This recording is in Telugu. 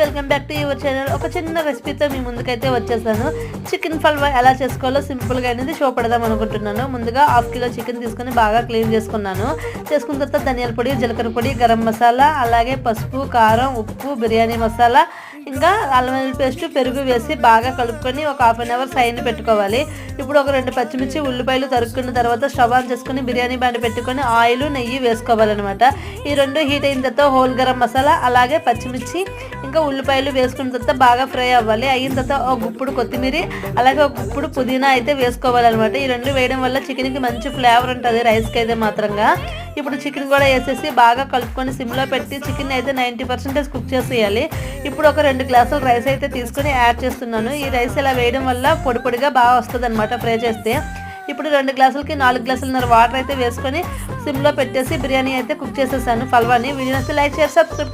Welcome back to your channel. ఒక చిన్న రెసిపీతో మీ ముందుకైతే వచ్చేసాను. చికెన్ హల్వా ఎలా చేసుకోవాలో సింపుల్గా అనేది చూపెడదాం అనుకుంటున్నాను. ముందుగా 1/2 కిలో చికెన్ తీసుకొని బాగా క్లీన్ చేసుకున్నాను. చేసుకున్న తర్వాత ధనియాల పొడి, జీలకర్ర పొడి, గరం మసాలా, అలాగే పసుపు, కారం, ఉప్పు, బిర్యానీ మసాలా, ఇంకా అల్లం వెల్లుల్లి పేస్ట్, పెరుగు వేసి బాగా కలుపుకొని ఒక 1/2 అవర్ సైడ్ పెట్టుకోవాలి. ఇప్పుడు ఒక 2 పచ్చిమిర్చి, ఉల్లిపాయలు తరుక్కున్న తర్వాత స్టవ్ ఆన్ చేసుకొని బిర్యానీ బాండి పెట్టుకొని ఆయిల్, నెయ్యి వేసుకోవాలన్నమాట. ఈ రెండు హీట్ అయిన తర్వాత హోల్ గరం మసాలా, అలాగే పచ్చిమిర్చి, ఇంకా ఉల్లిపాయలు వేసుకున్న తర్వాత బాగా ఫ్రై అవ్వాలి. అయిన తర్వాత ఒక గుప్పుడు కొత్తిమీర, అలాగే ఒక గుప్పుడు పుదీనా అయితే వేసుకోవాలన్నమాట. ఈ రెండు వేయడం వల్ల చికెన్కి మంచి ఫ్లేవర్ ఉంటుంది రైస్కి అయితే మాత్రంగా. ఇప్పుడు చికెన్ కూడా వేసేసి బాగా కలుపుకొని సిమ్లో పెట్టి చికెన్ అయితే 90% కుక్ చేసేయాలి. ఇప్పుడు ఒక 2 గ్లాసుల రైస్ అయితే తీసుకొని యాడ్ చేస్తున్నాను. ఈ రైస్ ఇలా వేయడం వల్ల పొడి పొడిగా బాగా వస్తుంది అనమాట ఫ్రై చేస్తే. ఇప్పుడు 2 గ్లాసులకి 4 గ్లాసులన్నర వాటర్ అయితే వేసుకొని సిమ్లో పెట్టేసి బిర్యానీ అయితే కుక్ చేసేసాను హల్వాని. వీడియో నచ్చితే లైక్, షేర్, సబ్స్క్రైబ్.